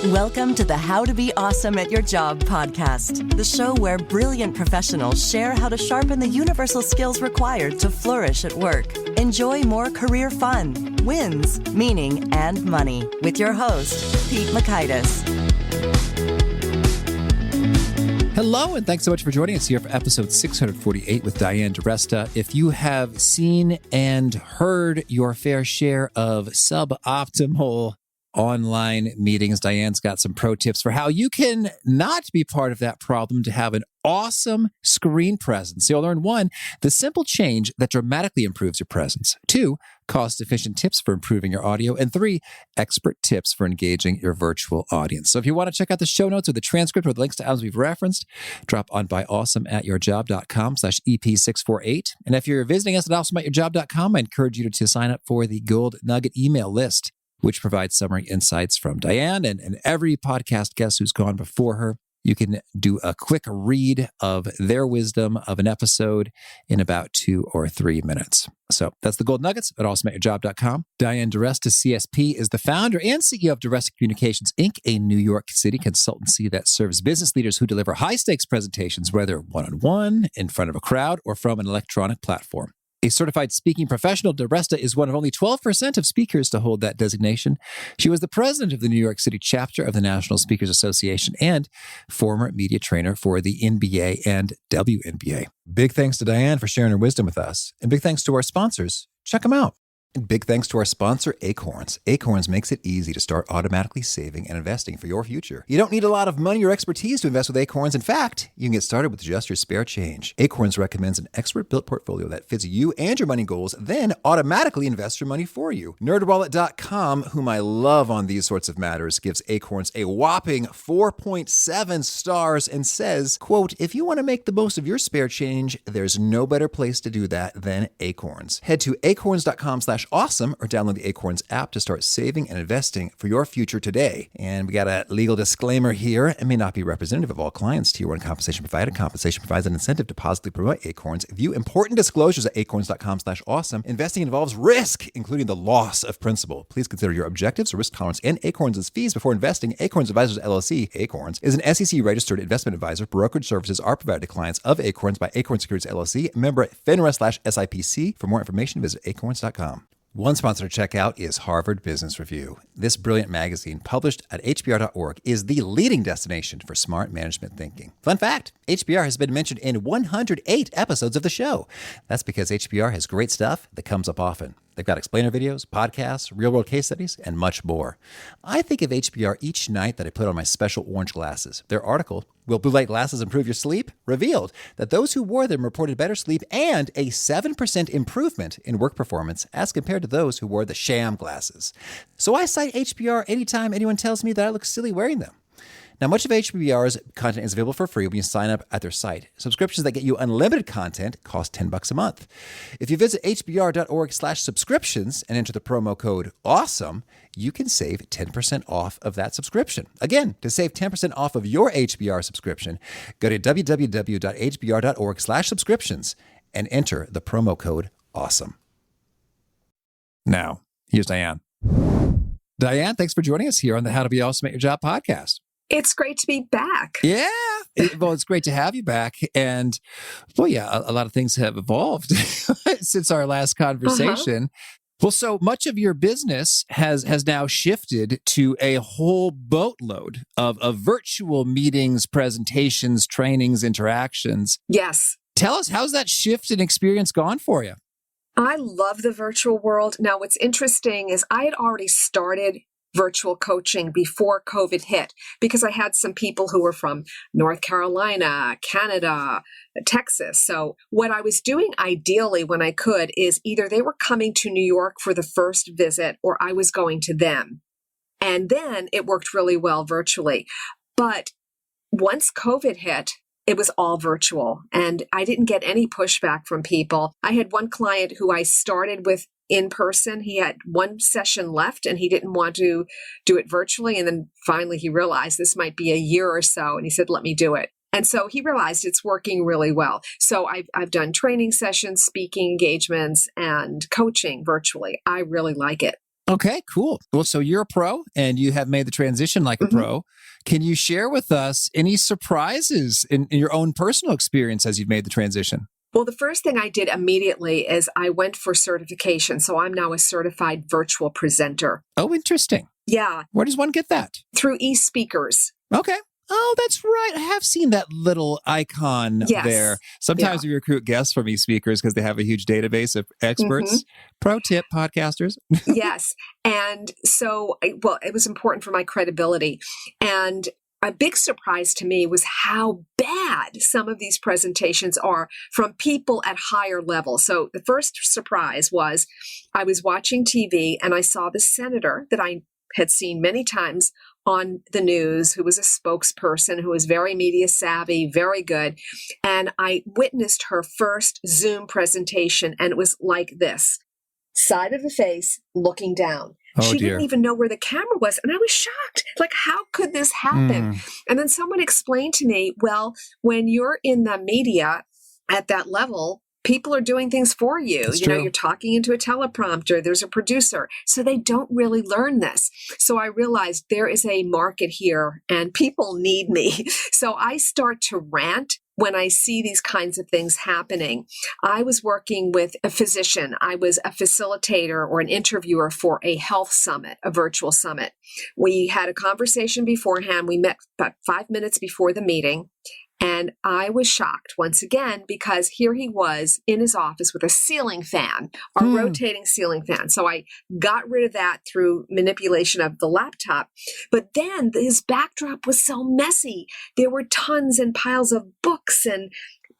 Welcome to the How to Be Awesome at Your Job podcast, the show where brilliant professionals share how to sharpen the universal skills required to flourish at work. Enjoy more career fun, wins, meaning, and money with your host, Pete Makaitis. Hello, and thanks so much for joining us here for episode 648 with Diane DiResta. If you have seen and heard your fair share of suboptimal online meetings, Diane's got some pro tips for how you can not be part of that problem to have an awesome screen presence. You'll learn 1, the simple change that dramatically improves your presence. 2, cost-efficient tips for improving your audio. And 3, expert tips for engaging your virtual audience. So if you want to check out the show notes or the transcript or the links to items we've referenced, drop on by awesomeatyourjob.com/EP648. And if you're visiting us at awesomeatyourjob.com, I encourage you to sign up for the Gold Nugget email list, which provides summary insights from Diane and every podcast guest who's gone before her. You can do a quick read of their wisdom of an episode in about 2 or 3 minutes. So that's the Gold Nuggets at awesomeatyourjob.com. Diane DiResta, CSP, is the founder and CEO of DiResta Communications, Inc., a New York City consultancy that serves business leaders who deliver high-stakes presentations, whether one-on-one, in front of a crowd, or from an electronic platform. A certified speaking professional, DiResta is one of only 12% of speakers to hold that designation. She was the president of the New York City chapter of the National Speakers Association and former media trainer for the NBA and WNBA. Big thanks to Diane for sharing her wisdom with us. And big thanks to our sponsors. Check them out. And big thanks to our sponsor, Acorns. Acorns makes it easy to start automatically saving and investing for your future. You don't need a lot of money or expertise to invest with Acorns. In fact, you can get started with just your spare change. Acorns recommends an expert-built portfolio that fits you and your money goals, then automatically invests your money for you. NerdWallet.com, whom I love on these sorts of matters, gives Acorns a whopping 4.7 stars and says, quote, "If you want to make the most of your spare change, there's no better place to do that than Acorns. Head to acorns.com/awesome or download the Acorns app to start saving and investing for your future today." And we got a legal disclaimer here. It may not be representative of all clients. Tier 1 compensation provided. Compensation provides an incentive to positively promote Acorns. View important disclosures at acorns.com/awesome. Investing involves risk, including the loss of principal. Please consider your objectives, risk tolerance, and Acorns' fees before investing. Acorns Advisors LLC, Acorns, is an SEC-registered investment advisor. Brokerage services are provided to clients of Acorns by Acorns Securities LLC, member FINRA/SIPC. For more information, visit acorns.com. One sponsor to check out is Harvard Business Review. This brilliant magazine, published at hbr.org, is the leading destination for smart management thinking. Fun fact, HBR has been mentioned in 108 episodes of the show. That's because HBR has great stuff that comes up often. They've got explainer videos, podcasts, real-world case studies, and much more. I think of HBR each night that I put on my special orange glasses. Their article, "Will Blue Light Glasses Improve Your Sleep?" revealed that those who wore them reported better sleep and a 7% improvement in work performance as compared to those who wore the sham glasses. So I cite HBR anytime anyone tells me that I look silly wearing them. Now, much of HBR's content is available for free when you sign up at their site. Subscriptions that get you unlimited content cost $10 a month. If you visit hbr.org/subscriptions and enter the promo code AWESOME, you can save 10% off of that subscription. Again, to save 10% off of your HBR subscription, go to www.hbr.org/subscriptions and enter the promo code AWESOME. Now, here's Diane. Diane, thanks for joining us here on the How to Be Awesome at Your Job podcast. It's great to be back. Yeah. Well, it's great to have you back. And, well, yeah, a lot of things have evolved since our last conversation. Well, so much of your business has now shifted to a whole boatload of virtual meetings, presentations, trainings, interactions. Yes. Tell us, how's that shift in experience gone for you? I love the virtual world. Now, what's interesting is I had already started virtual coaching before COVID hit because I had some people who were from North Carolina, Canada, Texas. So what I was doing ideally when I could is either they were coming to New York for the first visit or I was going to them. And then it worked really well virtually. But once COVID hit, it was all virtual and I didn't get any pushback from people. I had one client who I started with in person. He had one session left and he didn't want to do it virtually. And then finally he realized this might be a year or so. And he said, let me do it. And so he realized it's working really well. So I've done training sessions, speaking engagements, and coaching virtually. I really like it. Okay, cool. Well, so you're a pro and you have made the transition like a pro. Can you share with us any surprises in your own personal experience as you've made the transition? Well, the first thing I did immediately is I went for certification. So I'm now a certified virtual presenter. Oh, interesting. Yeah, Where does one get that? through eSpeakers. Okay. Oh, that's right. I have seen that little icon Yes. there. Sometimes we recruit guests from eSpeakers because they have a huge database of experts. Pro tip, podcasters. Yes. And so, well, it was important for my credibility. And a big surprise to me was how bad some of these presentations are from people at higher levels. So the first surprise was I was watching TV and I saw the senator that I had seen many times on the news, who was a spokesperson, who was very media savvy, very good. And I witnessed her first Zoom presentation, and it was like this: side of the face, looking down. She didn't even know where the camera was. And I was shocked. Like, how could this happen? And then someone explained to me, well, when you're in the media at that level, people are doing things for you. That's you know, true. you're talking into a teleprompter. There's a producer. So they don't really learn this. So I realized there is a market here and people need me. So I start to rant when I see these kinds of things happening. I was working with a physician. I was a facilitator or an interviewer for a health summit, a virtual summit. We had a conversation beforehand. We met about 5 minutes before the meeting. And I was shocked once again because here he was in his office with a ceiling fan, a rotating ceiling fan. So I got rid of that through manipulation of the laptop. But then his backdrop was so messy. There were tons and piles of books and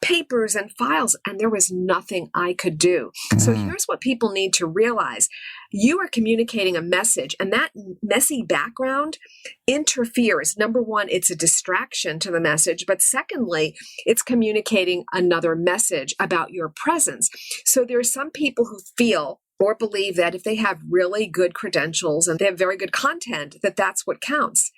papers and files, and there was nothing I could do. So here's what people need to realize. You are communicating a message, and that messy background interferes. Number one, it's a distraction to the message, but secondly, it's communicating another message about your presence. So there are some people who feel or believe that if they have really good credentials and they have very good content, that that's what counts.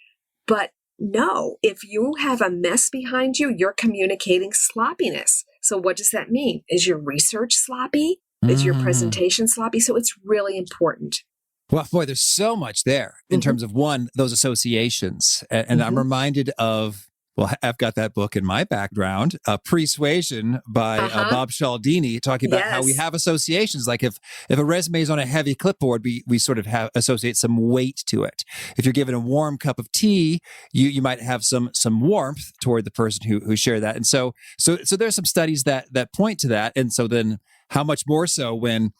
But no, if you have a mess behind you, you're communicating sloppiness. So what does that mean? Is your research sloppy? Is your presentation sloppy? So it's really important. Well, boy, there's so much there in terms of one, those associations. And I'm reminded of, well, I've got that book in my background, Persuasion by Bob Cialdini, talking about how we have associations. Like if a resume is on a heavy clipboard, we sort of associate some weight to it. If you're given a warm cup of tea, you might have some warmth toward the person who shared that. And so there's some studies that point to that. And so then how much more so when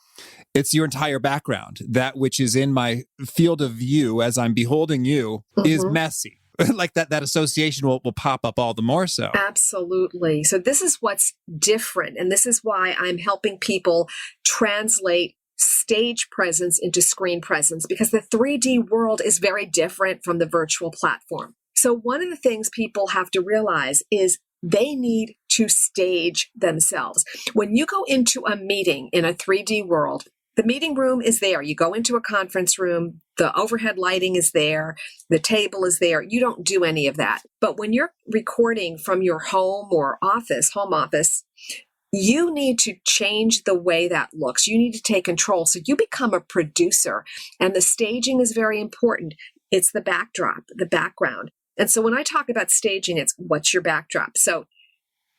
it's your entire background, that which is in my field of view as I'm beholding you is messy. Like that association will pop up all the more so. Absolutely. So this is what's different. And this is why I'm helping people translate stage presence into screen presence, because the 3D world is very different from the virtual platform. So one of the things people have to realize is they need to stage themselves. When you go into a meeting in a 3D world, the meeting room is there. You go into a conference room, the overhead lighting is there, the table is there. You don't do any of that. But when you're recording from your home or home office, you need to change the way that looks. You need to take control. So you become a producer, and the staging is very important. It's the backdrop, the background. And so when I talk about staging, it's what's your backdrop? So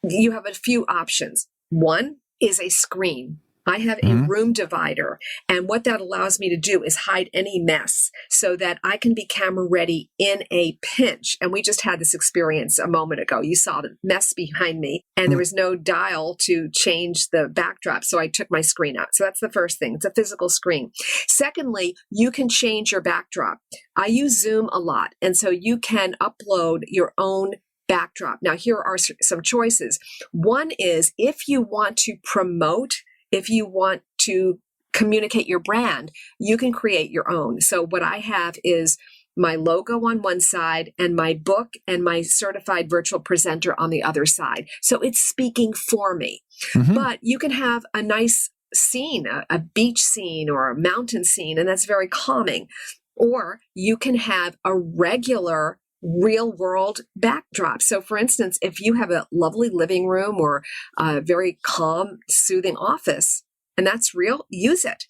you have a few options. One is a screen. I have a room divider, and what that allows me to do is hide any mess so that I can be camera ready in a pinch. And we just had this experience a moment ago. You saw the mess behind me, and there was no dial to change the backdrop. So I took my screen out. So that's the first thing. It's a physical screen. Secondly, you can change your backdrop. I use Zoom a lot, and so you can upload your own backdrop. Now, here are some choices. One is if you want to promote, if you want to communicate your brand, you can create your own. So what I have is my logo on one side and my book and my certified virtual presenter on the other side. So it's speaking for me. But you can have a nice scene, a beach scene or a mountain scene, and that's very calming. Or you can have a regular real world backdrop. So for instance, if you have a lovely living room or a very calm, soothing office, and that's real, use it.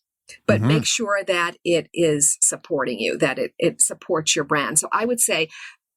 but make sure that it is supporting you, that it supports your brand. So I would say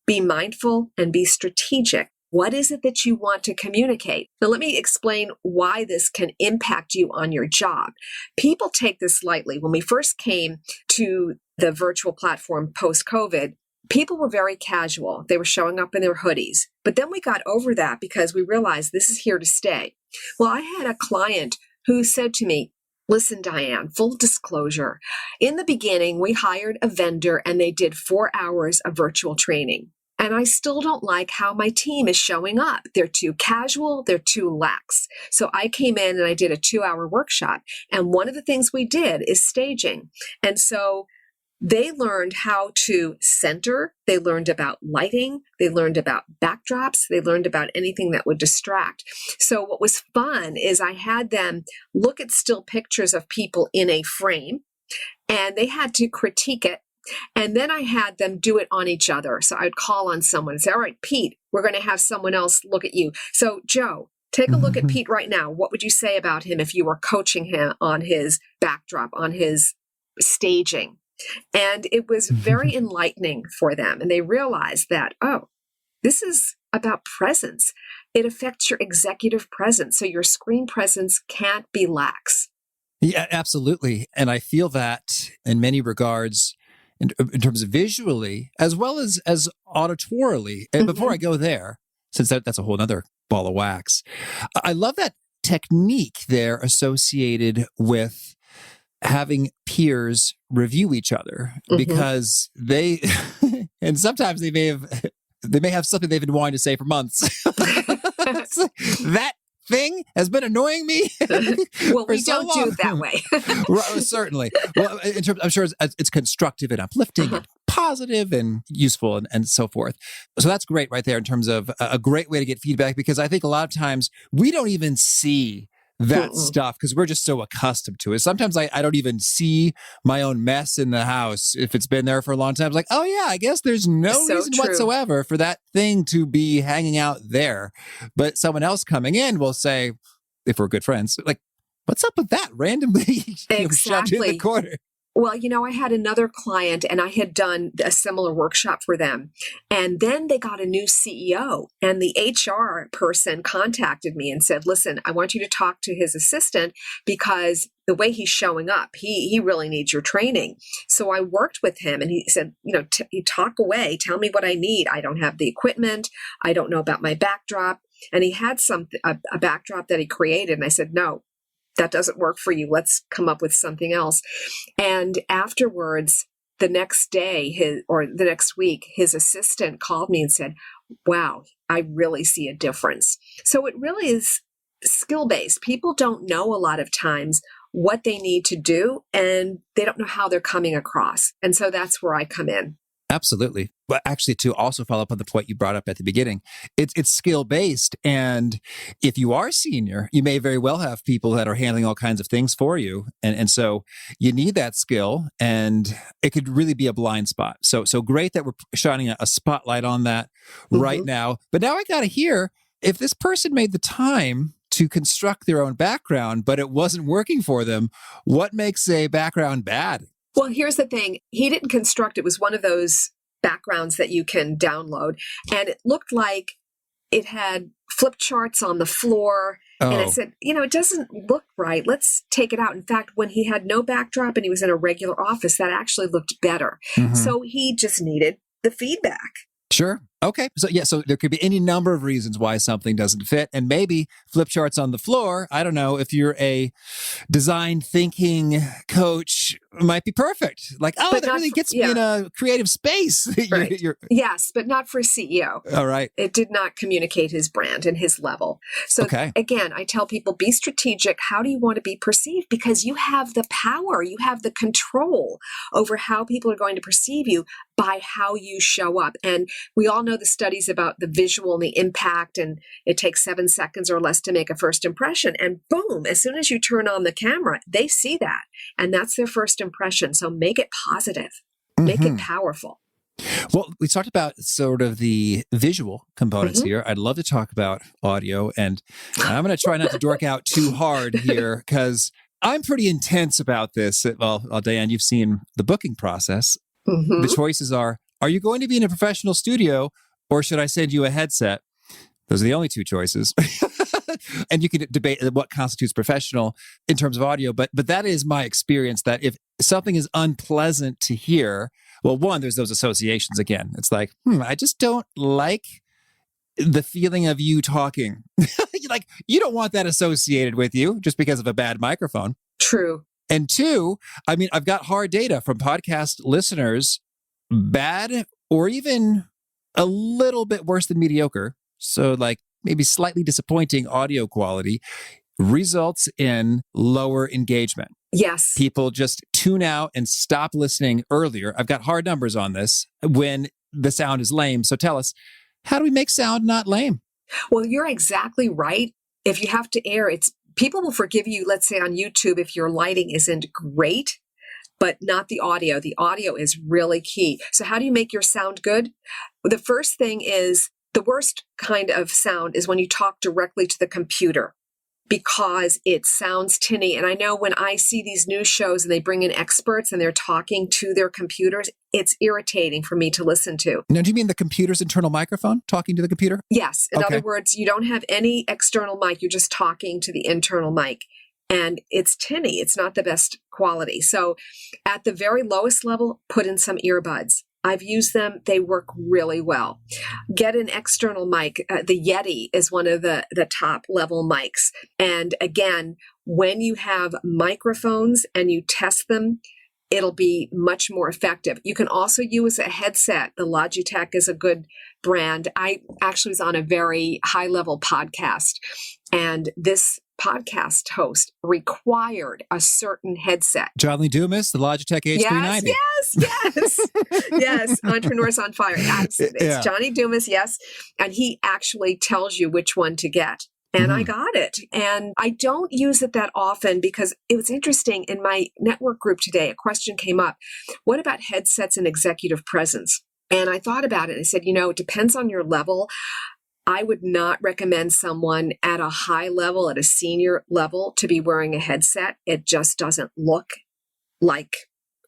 be mindful and be strategic. What is it that you want to communicate? Now, let me explain why this can impact you on your job. People take this lightly. When we first came to the virtual platform post-COVID, people were very casual. They were showing up in their hoodies. But then we got over that because we realized this is here to stay. Well, I had a client who said to me, listen, Diane, full disclosure. In the beginning, we hired a vendor and they did 4 hours of virtual training. And I still don't like how my team is showing up. They're too casual. They're too lax. So I came in and I did a 2-hour workshop. And one of the things we did is staging. And so they learned how to center. They learned about lighting. They learned about backdrops. They learned about anything that would distract. So what was fun is I had them look at still pictures of people in a frame, and they had to critique it. And then I had them do it on each other. So I'd call on someone and say, all right, Pete, we're going to have someone else look at you. So Joe, take a look at Pete right now. What would you say about him if you were coaching him on his backdrop, on his staging? And it was very enlightening for them. And they realized that, oh, this is about presence. It affects your executive presence. So your screen presence can't be lax. Yeah, absolutely. And I feel that in many regards, in terms of visually, as well as auditorily. And before I go there, since that's a whole other ball of wax, I love that technique there associated with having peers review each other, because they, and sometimes they may have something they've been wanting to say for months. That thing has been annoying me. Well, we don't do it that way. Right, certainly. Well, in terms, I'm sure it's constructive and uplifting and positive and useful and so forth. So that's great right there in terms of a great way to get feedback, because I think a lot of times we don't even see that stuff because we're just so accustomed to it. Sometimes I don't even see my own mess in the house if it's been there for a long time. It's like, oh yeah, I guess there's no reason whatsoever for that thing to be hanging out there. But someone else coming in will say, if we're good friends, like, what's up with that randomly shoved in the corner? Well, I had another client and I had done a similar workshop for them. And then they got a new CEO, and the HR person contacted me and said, listen, I want you to talk to his assistant because the way he's showing up, he really needs your training. So I worked with him and he said, you talk away, tell me what I need. I don't have the equipment. I don't know about my backdrop. And he had a backdrop that he created. And I said, no, that doesn't work for you. Let's come up with something else. And afterwards, the next day the next week, his assistant called me and said, wow, I really see a difference. So it really is skill-based. People don't know a lot of times what they need to do, and they don't know how they're coming across. And so that's where I come in. Absolutely. But actually, to also follow up on the point you brought up at the beginning, it's skill-based. And if you are senior, you may very well have people that are handling all kinds of things for you. And so you need that skill, and it could really be a blind spot. So great that we're shining a spotlight on that right now. But now I got to hear, if this person made the time to construct their own background, but it wasn't working for them, what makes a background bad? Well, here's the thing. He didn't construct it. It was one of those backgrounds that you can download. And it looked like it had flip charts on the floor. Oh. And I said, it doesn't look right. Let's take it out. In fact, when he had no backdrop and he was in a regular office, that actually looked better. So he just needed the feedback. Sure. Okay. So there could be any number of reasons why something doesn't fit. And maybe flip charts on the floor, I don't know, if you're a design thinking coach, might be perfect. Like, that really gets me in a creative space. Right. Yes, but not for a CEO. All right. It did not communicate his brand and his level. So again, I tell people, be strategic. How do you want to be perceived? Because you have the power, you have the control over how people are going to perceive you by how you show up. And we all know the studies about the visual and the impact, and it takes 7 seconds or less to make a first impression. And boom, as soon as you turn on the camera, they see that. And that's their first impression. So make it positive, make it powerful. Well, we talked about sort of the visual components here. I'd love to talk about audio, and I'm going to try not to dork out too hard here, because I'm pretty intense about this. Well, Diane, you've seen the booking process. Mm-hmm. The choices are you going to be in a professional studio or should I send you a headset? Those are the only two choices. And you can debate what constitutes professional in terms of audio. But that is my experience that if something is unpleasant to hear, well, one, there's those associations again. It's like, I just don't like the feeling of you talking. Like, you don't want that associated with you just because of a bad microphone. True. And two, I mean, I've got hard data from podcast listeners, bad or even a little bit worse than mediocre. So like maybe slightly disappointing audio quality results in lower engagement. Yes. People just tune out and stop listening earlier. I've got hard numbers on this when the sound is lame. So tell us, how do we make sound not lame? Well, you're exactly right. If you have to air, people will forgive you, let's say on YouTube, if your lighting isn't great, but not the audio. The audio is really key. So how do you make your sound good? The first thing is, the worst kind of sound is when you talk directly to the computer because it sounds tinny. And I know when I see these news shows and they bring in experts and they're talking to their computers, it's irritating for me to listen to. Now, do you mean the computer's internal microphone, talking to the computer? Yes. In Okay. other words, you don't have any external mic. You're just talking to the internal mic. And it's tinny. It's not the best quality. So at the very lowest level, put in some earbuds. I've used them. They work really well. Get an external mic. The Yeti is one of the top level mics. And again, when you have microphones and you test them, it'll be much more effective. You can also use a headset. The Logitech is a good brand. I actually was on a very high level podcast, and this podcast host required a certain headset. John Lee Dumas, the Logitech H390. Yes. Entrepreneurs on Fire. Absolutely. Yeah. It's Johnny Dumas, yes. And he actually tells you which one to get. And I got it. And I don't use it that often because it was interesting. In my network group today, a question came up. What about headsets and executive presence? And I thought about it. I said, it depends on your level. I would not recommend someone at a high level, at a senior level, to be wearing a headset. It just doesn't look like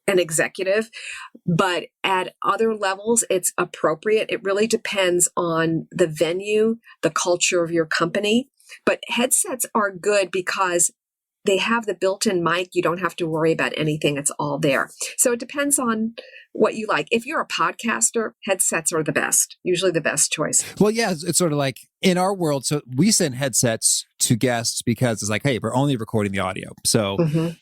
an executive. But at other levels, it's appropriate. It really depends on the venue, the culture of your company. But headsets are good because they have the built-in mic. You don't have to worry about anything. It's all there. So it depends on what you like. If you're a podcaster, headsets are the best, usually the best choice. Well, yeah, it's sort of like in our world. So we send headsets to guests because it's like, hey, we're only recording the audio. So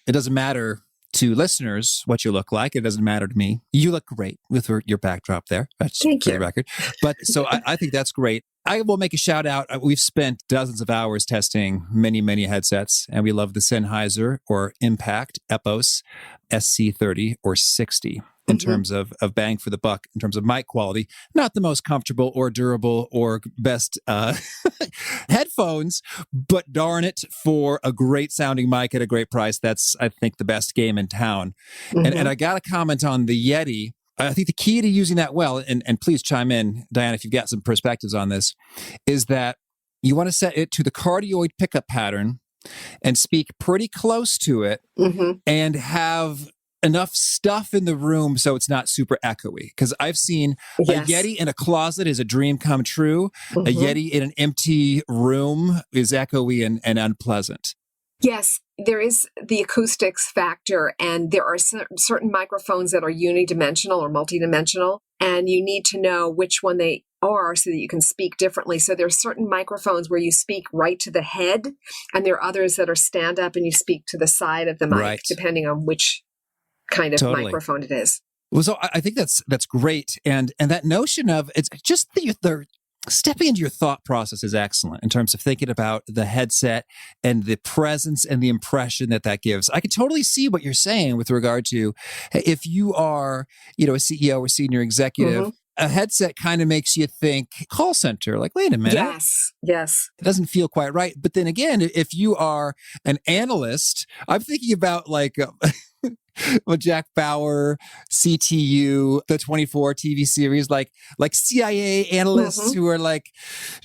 it doesn't matter to listeners what you look like. It doesn't matter to me. You look great with your backdrop there. That's Thank for you. the record. But so I think that's great. I will make a shout out. We've spent dozens of hours testing many, many headsets, and we love the Sennheiser or Impact Epos SC30 or 60 in terms of bang for the buck, in terms of mic quality. Not the most comfortable or durable or best headphones, but darn it, for a great sounding mic at a great price. That's, I think, the best game in town. And I got to comment on the Yeti. I think the key to using that well, and please chime in, Diane, if you've got some perspectives on this, is that you want to set it to the cardioid pickup pattern and speak pretty close to it and have enough stuff in the room so it's not super echoey. Because I've seen a Yeti in a closet is a dream come true. A Yeti in an empty room is echoey and unpleasant. Yes, there is the acoustics factor, and there are certain microphones that are unidimensional or multidimensional, and you need to know which one they are so that you can speak differently. So there are certain microphones where you speak right to the head, and there are others that are stand up and you speak to the side of the mic, depending on which kind of microphone it is. Well, so I think that's great, and that notion of it's just the stepping into your thought process is excellent in terms of thinking about the headset and the presence and the impression that gives. I can totally see what you're saying with regard to if you are, a CEO or senior executive, a headset kind of makes you think call center, like, wait a minute. Yes. It doesn't feel quite right. But then again, if you are an analyst, I'm thinking about like Well, Jack Bauer, CTU, the 24 TV series, like CIA analysts who are like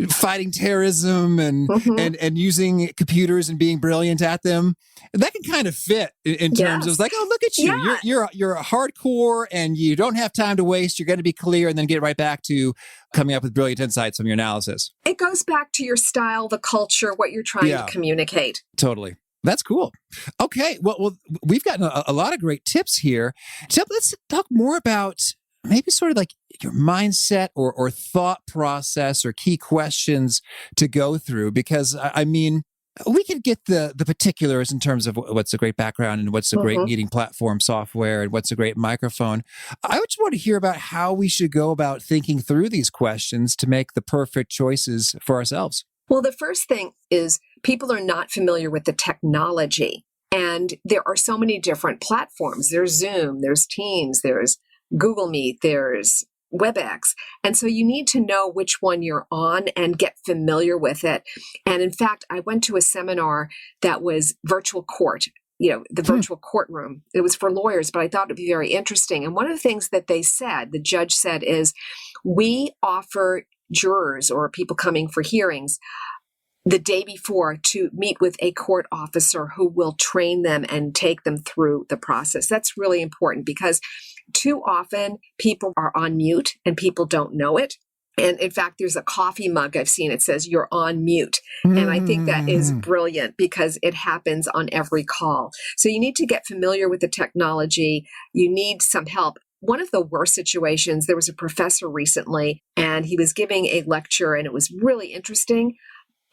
fighting terrorism and using computers and being brilliant at them. That can kind of fit in terms of like, oh, look at you. Yeah. You're a hardcore and you don't have time to waste. You're going to be clear and then get right back to coming up with brilliant insights from your analysis. It goes back to your style, the culture, what you're trying to communicate. Totally. That's cool. Okay. Well, we've gotten a lot of great tips here. So let's talk more about maybe sort of like your mindset or thought process or key questions to go through, because I mean, we could get the particulars in terms of what's a great background and what's a great meeting platform software and what's a great microphone. I just want to hear about how we should go about thinking through these questions to make the perfect choices for ourselves. Well, the first thing is people are not familiar with the technology. And there are so many different platforms. There's Zoom, there's Teams, there's Google Meet, there's WebEx. And so you need to know which one you're on and get familiar with it. And in fact, I went to a seminar that was virtual court, the virtual courtroom. It was for lawyers, but I thought it'd be very interesting. And one of the things that the judge said is, we offer jurors or people coming for hearings the day before to meet with a court officer who will train them and take them through the process. That's really important because too often people are on mute and people don't know it. And in fact, there's a coffee mug I've seen. It says you're on mute. And I think that is brilliant because it happens on every call. So you need to get familiar with the technology. You need some help. One of the worst situations, there was a professor recently, and he was giving a lecture, and it was really interesting,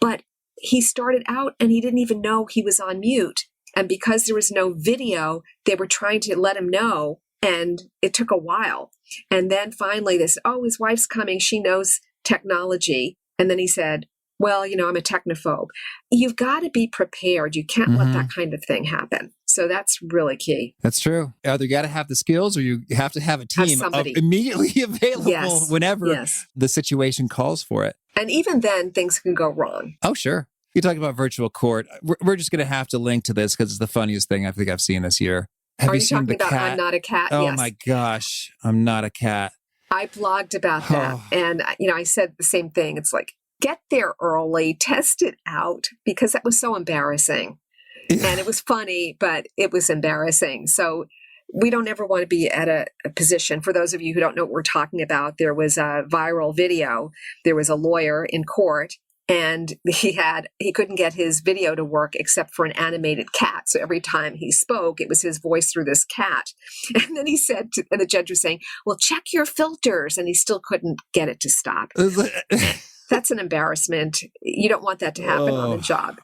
but he started out and he didn't even know he was on mute. And because there was no video, they were trying to let him know, and it took a while. And then finally they said, oh, his wife's coming. She knows technology. And then he said, well, I'm a technophobe. You've got to be prepared. You can't let that kind of thing happen. So that's really key. That's true. Either you got to have the skills or you have to have a team immediately available whenever the situation calls for it. And even then, things can go wrong. Oh, sure. You talk about virtual court. We're just going to have to link to this because it's the funniest thing I think I've seen this year. Have you seen the about cat? I'm Not a Cat? Oh, yes. my gosh. I'm Not a Cat. I blogged about that. And, I said the same thing. It's like, get there early, test it out, because that was so embarrassing. And it was funny, but it was embarrassing. So we don't ever want to be at a position. For those of you who don't know what we're talking about, there was a viral video. There was a lawyer in court, and he couldn't get his video to work except for an animated cat. So every time he spoke, it was his voice through this cat. And then he said, and the judge was saying, well, check your filters. And he still couldn't get it to stop. That's an embarrassment. You don't want that to happen on the job.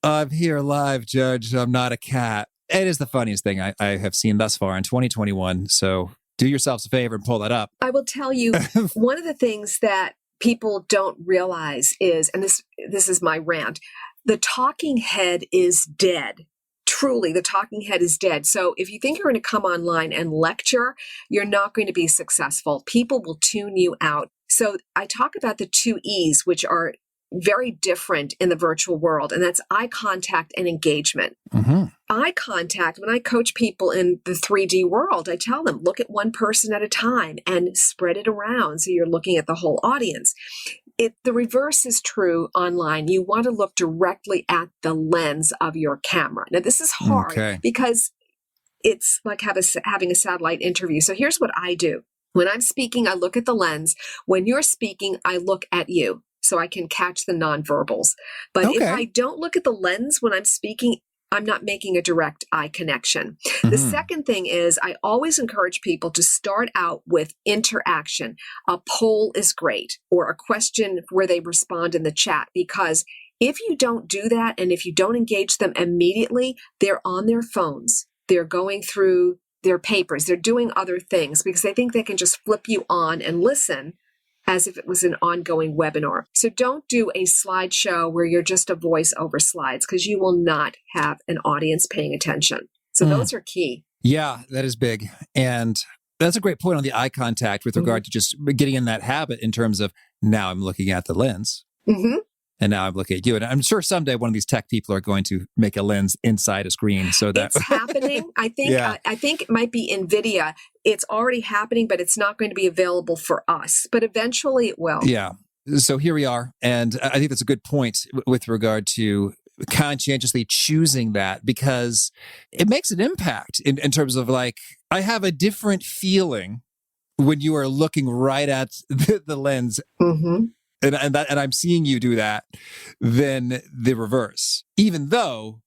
I'm here live, Judge. I'm not a cat. It is the funniest thing I have seen thus far in 2021. So do yourselves a favor and pull that up. I will tell you, one of the things that people don't realize is, and this is my rant, the talking head is dead. Truly, the talking head is dead. So if you think you're going to come online and lecture, you're not going to be successful. People will tune you out. So I talk about the 2 E's, which are very different in the virtual world, and that's eye contact and engagement. Eye contact, when I coach people in the 3D world, I tell them, look at one person at a time and spread it around so you're looking at the whole audience. The reverse is true online. You want to look directly at the lens of your camera. Now, this is hard because it's like having a satellite interview. So here's what I do. When I'm speaking, I look at the lens. When you're speaking, I look at you so I can catch the nonverbals. But if I don't look at the lens when I'm speaking, I'm not making a direct eye connection. The second thing is I always encourage people to start out with interaction. A poll is great, or a question where they respond in the chat, because if you don't do that and if you don't engage them immediately, they're on their phones. They're going through their papers. They're doing other things because they think they can just flip you on and listen as if it was an ongoing webinar. So don't do a slideshow where you're just a voice over slides, because you will not have an audience paying attention. So those are key. Yeah, that is big. And that's a great point on the eye contact with regard to just getting in that habit in terms of now I'm looking at the lens. And now I'm looking at you. And I'm sure someday one of these tech people are going to make a lens inside a screen so that it's happening. I think I think it might be NVIDIA. It's already happening, but it's not going to be available for us. But eventually it will. Yeah. So here we are. And I think that's a good point with regard to conscientiously choosing that, because it makes an impact in terms of like, I have a different feeling when you are looking right at the lens. Mm-hmm. And I'm seeing you do that, than the reverse. Even though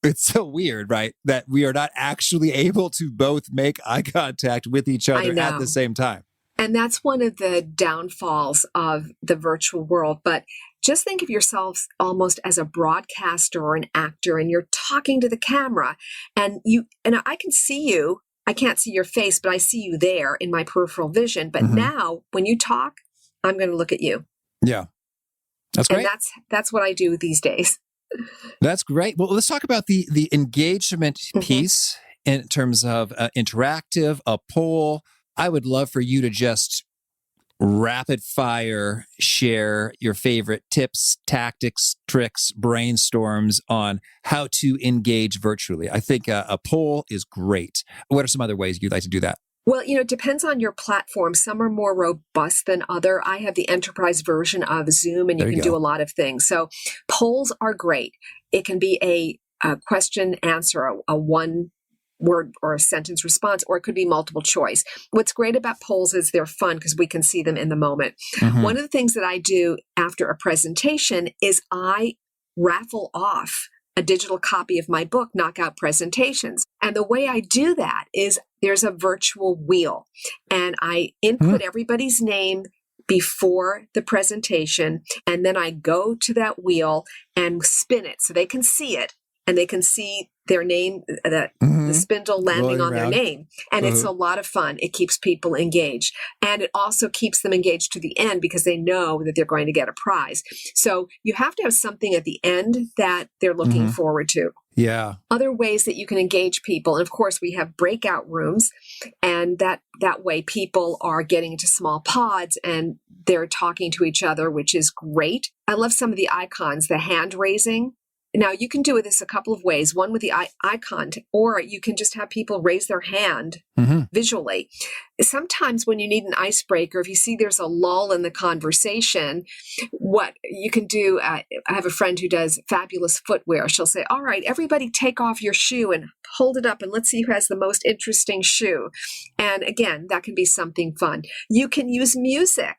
it's so weird, right? That we are not actually able to both make eye contact with each other at the same time. And that's one of the downfalls of the virtual world. But just think of yourselves almost as a broadcaster or an actor, and you're talking to the camera, and I can see you. I can't see your face, but I see you there in my peripheral vision. But now when you talk, I'm going to look at you. Yeah. That's great. And that's what I do these days. That's great. Well, let's talk about the engagement piece in terms of interactive, a poll. I would love for you to just rapid fire share your favorite tips, tactics, tricks, brainstorms on how to engage virtually. I think a poll is great. What are some other ways you'd like to do that? Well, it depends on your platform. Some are more robust than other. I have the enterprise version of Zoom, and you can do a lot of things. So polls are great. It can be a question answer, a one word or a sentence response, or it could be multiple choice. What's great about polls is they're fun because we can see them in the moment. One of the things that I do after a presentation is I raffle off a digital copy of my book, Knockout Presentations. And the way I do that is there's a virtual wheel, and I input everybody's name before the presentation, and then I go to that wheel and spin it so they can see it, and they can see their name, the spindle landing on their name. And it's a lot of fun. It keeps people engaged. And it also keeps them engaged to the end because they know that they're going to get a prize. So you have to have something at the end that they're looking forward to. Yeah. Other ways that you can engage people. And of course, we have breakout rooms, and that way people are getting into small pods and they're talking to each other, which is great. I love some of the icons, the hand raising. Now, you can do this a couple of ways. One with the icon, or you can just have people raise their hand visually. Sometimes when you need an icebreaker, if you see there's a lull in the conversation, what you can do, I have a friend who does fabulous footwear. She'll say, all right, everybody take off your shoe and hold it up, and let's see who has the most interesting shoe. And again, that can be something fun. You can use music.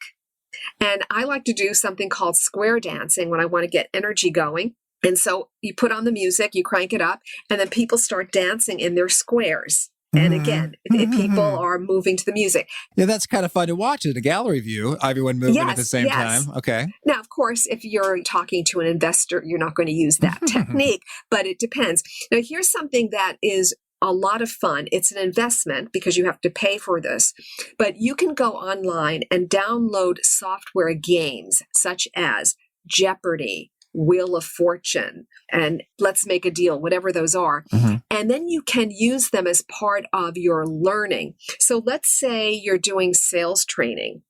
And I like to do something called square dancing when I want to get energy going. And so you put on the music, you crank it up, and then people start dancing in their squares. And again, people are moving to the music. Yeah, that's kind of fun to watch in a gallery view, everyone moving at the same time. Okay. Now, of course, if you're talking to an investor, you're not going to use that technique, but it depends. Now, here's something that is a lot of fun. It's an investment because you have to pay for this, but you can go online and download software games such as Jeopardy, Wheel of Fortune, and Let's Make a Deal, whatever those are. And then you can use them as part of your learning. So let's say you're doing sales training.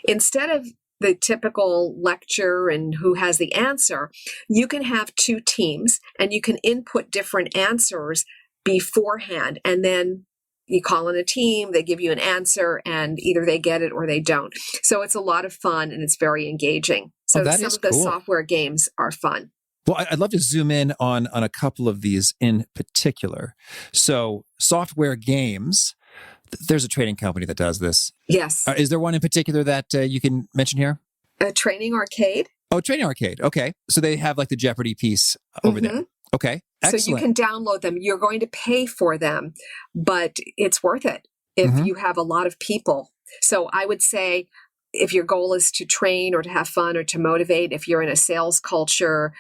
Instead of the typical lecture and who has the answer, you can have two teams and you can input different answers beforehand. And then you call in a team, they give you an answer, and either they get it or they don't. So it's a lot of fun and it's very engaging. So some of the software games are fun. Well, I'd love to zoom in on a couple of these in particular. So software games, there's a training company that does this. Yes. Is there one in particular that you can mention here? Training Arcade. Oh, Training Arcade. Okay. So they have like the Jeopardy piece over there. Okay. Excellent. So you can download them. You're going to pay for them, but it's worth it if you have a lot of people. So I would say if your goal is to train or to have fun or to motivate, if you're in a sales culture,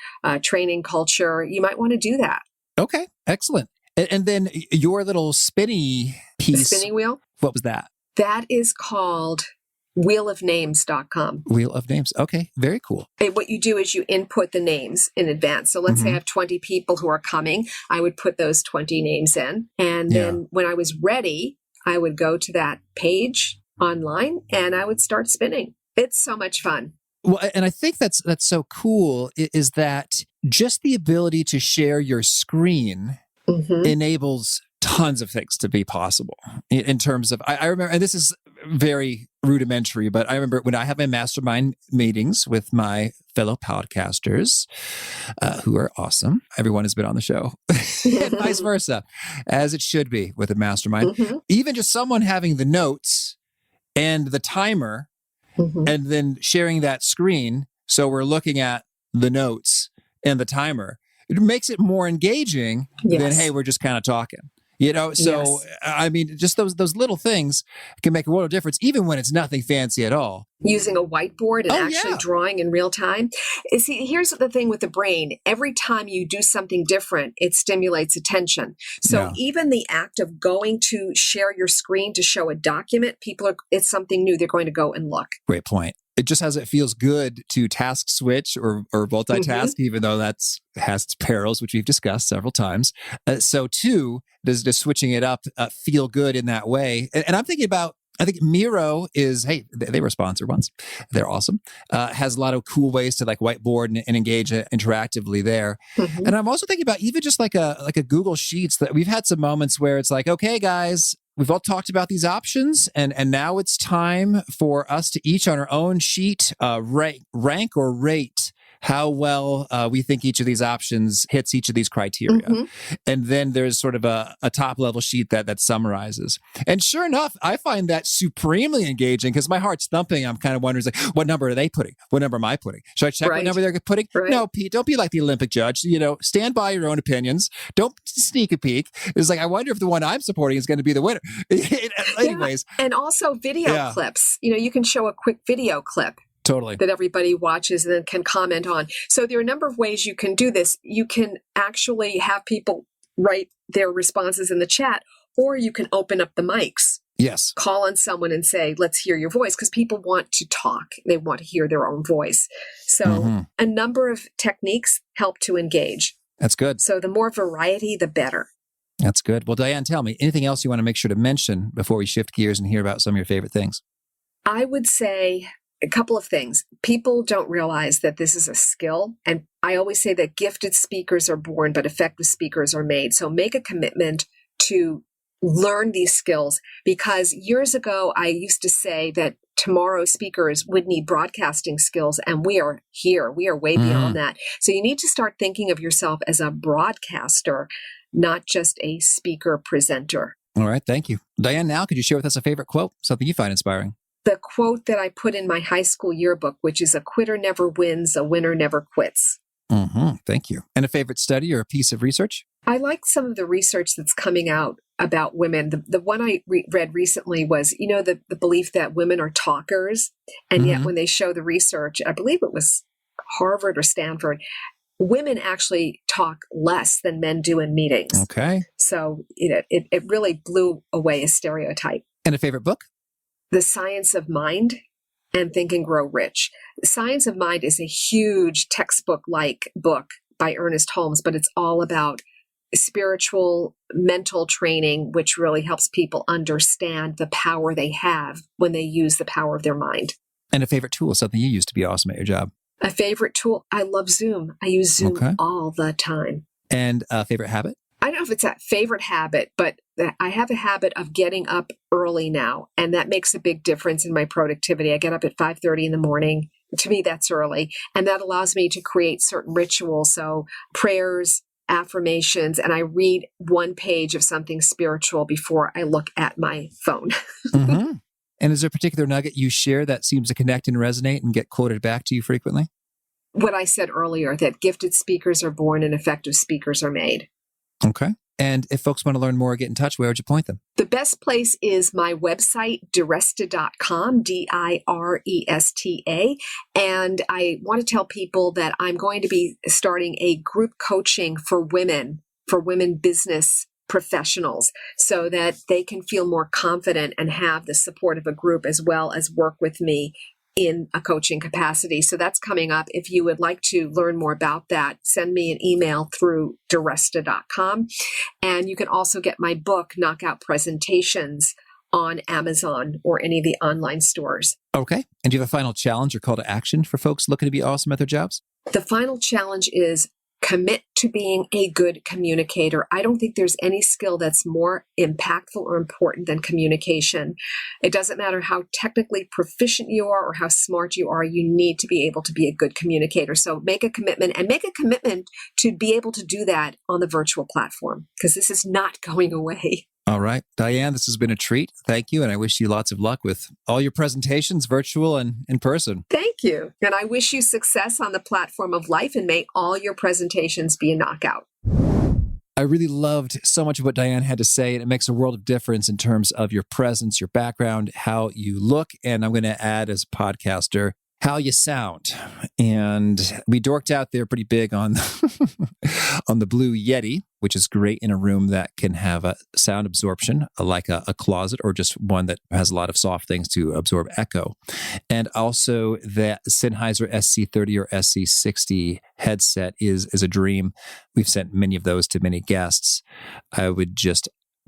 training culture, you might want to do that. Okay. Excellent. And then your little spinny piece. The spinning wheel? What was that? That is called wheelofnames.com. Wheel of Names. Okay. Very cool. And what you do is you input the names in advance. So let's say I have 20 people who are coming. I would put those 20 names in. And then when I was ready, I would go to that page online and I would start spinning. It's so much fun. Well, and I think that's so cool is that just the ability to share your screen enables tons of things to be possible in terms of, I remember, and this is very rudimentary, but I remember when I have my mastermind meetings with my fellow podcasters, who are awesome. Everyone has been on the show and vice versa, as it should be with a mastermind. Even just someone having the notes and the timer and then sharing that screen. So we're looking at the notes and the timer. It makes it more engaging than, hey, we're just kind of talking. So I mean, just those little things can make a world of difference, even when it's nothing fancy at all. Using a whiteboard and actually drawing in real time. See, here's the thing with the brain. Every time you do something different, it stimulates attention. So even the act of going to share your screen to show a document, it's something new. They're going to go and look. Great point. It just it feels good to task switch or multitask, even though has its perils, which we've discussed several times. So too, does switching it up feel good in that way? And I'm thinking about, I think Miro is, hey, they were sponsored once. They're awesome. Has a lot of cool ways to whiteboard and engage interactively there. And I'm also thinking about even just like a Google Sheets, that we've had some moments where it's like, okay, guys, we've all talked about these options, and now it's time for us to each on our own sheet rank or rate how well we think each of these options hits each of these criteria. And then there's sort of a top level sheet that summarizes. And sure enough, I find that supremely engaging because my heart's thumping. I'm kind of wondering, what number are they putting? What number am I putting? Should I check what number they're putting? No, Pete, don't be like the Olympic judge. Stand by your own opinions. Don't sneak a peek. It's like, I wonder if the one I'm supporting is going to be the winner. Anyways. And also video clips. You can show a quick video clip. Totally. That everybody watches and then can comment on. So there are a number of ways you can do this. You can actually have people write their responses in the chat, or you can open up the mics. Yes. Call on someone and say, let's hear your voice, because people want to talk. They want to hear their own voice. So a number of techniques help to engage. That's good. So the more variety, the better. That's good. Well, Diane, tell me, anything else you want to make sure to mention before we shift gears and hear about some of your favorite things? I would say a couple of things. People don't realize that this is a skill. And I always say that gifted speakers are born, but effective speakers are made. So make a commitment to learn these skills, because years ago, I used to say that tomorrow's speakers would need broadcasting skills, and we are here. We are way beyond that. So you need to start thinking of yourself as a broadcaster, not just a speaker presenter. All right. Thank you. Diane, now could you share with us a favorite quote, something you find inspiring? The quote that I put in my high school yearbook, which is, a quitter never wins, a winner never quits. Thank you. And a favorite study or a piece of research? I like some of the research that's coming out about women. The one I read recently was, the belief that women are talkers. And yet when they show the research, I believe it was Harvard or Stanford, women actually talk less than men do in meetings. Okay. So it really blew away a stereotype. And a favorite book? The Science of Mind and Think and Grow Rich. The Science of Mind is a huge textbook-like book by Ernest Holmes, but it's all about spiritual mental training, which really helps people understand the power they have when they use the power of their mind. And a favorite tool, something you use to be awesome at your job? A favorite tool, I love Zoom. I use Zoom all the time. And a favorite habit? I don't know if it's a favorite habit, but I have a habit of getting up early now, and that makes a big difference in my productivity. I get up at 5:30 in the morning. To me, that's early, and that allows me to create certain rituals. So prayers, affirmations, and I read one page of something spiritual before I look at my phone. And is there a particular nugget you share that seems to connect and resonate and get quoted back to you frequently? What I said earlier, that gifted speakers are born and effective speakers are made. Okay. And if folks want to learn more or get in touch, where would you point them? The best place is my website, DiResta.com, DIRESTA. And I want to tell people that I'm going to be starting a group coaching for women business professionals, so that they can feel more confident and have the support of a group as well as work with me in a coaching capacity. So that's coming up. If you would like to learn more about that, send me an email through DiResta.com. And you can also get my book, Knockout Presentations, on Amazon or any of the online stores. Okay. And do you have a final challenge or call to action for folks looking to be awesome at their jobs? The final challenge is commit to being a good communicator. I don't think there's any skill that's more impactful or important than communication. It doesn't matter how technically proficient you are or how smart you are, you need to be able to be a good communicator. So make a commitment, and make a commitment to be able to do that on the virtual platform, because this is not going away. All right. Diane, this has been a treat. Thank you. And I wish you lots of luck with all your presentations, virtual and in person. Thank you. And I wish you success on the platform of life, and may all your presentations be a knockout. I really loved so much of what Diane had to say, and it makes a world of difference in terms of your presence, your background, how you look. And I'm going to add, as a podcaster, how you sound. And we dorked out there pretty big on on the Blue Yeti, which is great in a room that can have a sound absorption, like a closet, or just one that has a lot of soft things to absorb echo. And also that Sennheiser SC30 or SC60 headset is a dream. We've sent many of those to many guests. I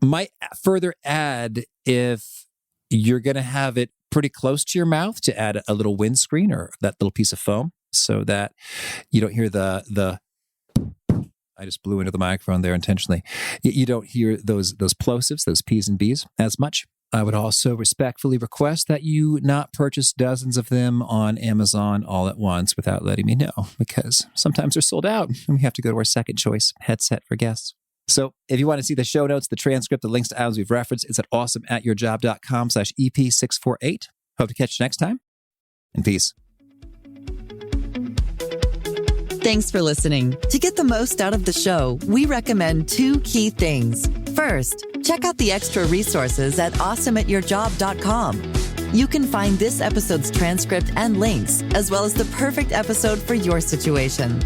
might further add, if you're going to have it pretty close to your mouth, to add a little windscreen or that little piece of foam so that you don't hear the I just blew into the microphone there intentionally. You don't hear those plosives, those P's and B's as much. I would also respectfully request that you not purchase dozens of them on Amazon all at once without letting me know, because sometimes they're sold out and we have to go to our second choice headset for guests. So if you want to see the show notes, the transcript, the links to items we've referenced, it's at awesomeatyourjob.com/EP648. Hope to catch you next time, and peace. Thanks for listening. To get the most out of the show, we recommend 2 key things. First, check out the extra resources at awesomeatyourjob.com. You can find this episode's transcript and links, as well as the perfect episode for your situation.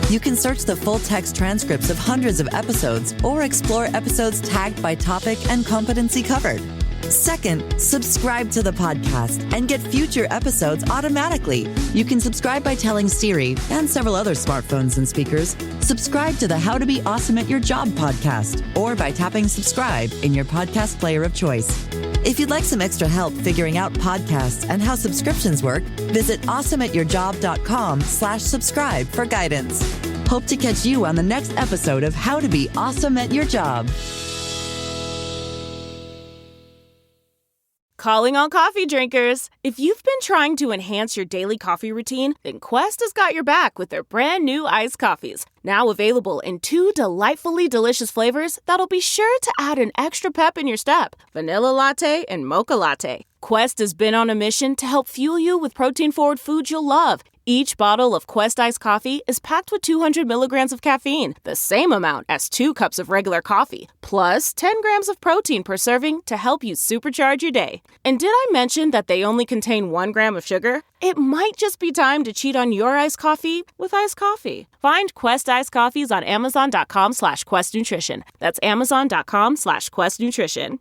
You can search the full text transcripts of hundreds of episodes or explore episodes tagged by topic and competency covered. Second, subscribe to the podcast and get future episodes automatically. You can subscribe by telling Siri and several other smartphones and speakers, subscribe to the How to Be Awesome at Your Job podcast, or by tapping subscribe in your podcast player of choice. If you'd like some extra help figuring out podcasts and how subscriptions work, visit awesomeatyourjob.com/subscribe for guidance. Hope to catch you on the next episode of How to Be Awesome at Your Job. Calling all coffee drinkers. If you've been trying to enhance your daily coffee routine, then Quest has got your back with their brand new iced coffees. Now available in 2 delightfully delicious flavors that'll be sure to add an extra pep in your step: vanilla latte and mocha latte. Quest has been on a mission to help fuel you with protein-forward foods you'll love. Each bottle of Quest iced coffee is packed with 200 milligrams of caffeine, the same amount as 2 cups of regular coffee, plus 10 grams of protein per serving to help you supercharge your day. And did I mention that they only contain 1 gram of sugar? It might just be time to cheat on your iced coffee with iced coffee. Find Quest iced coffees on Amazon.com/Quest Nutrition. That's Amazon.com/Quest Nutrition.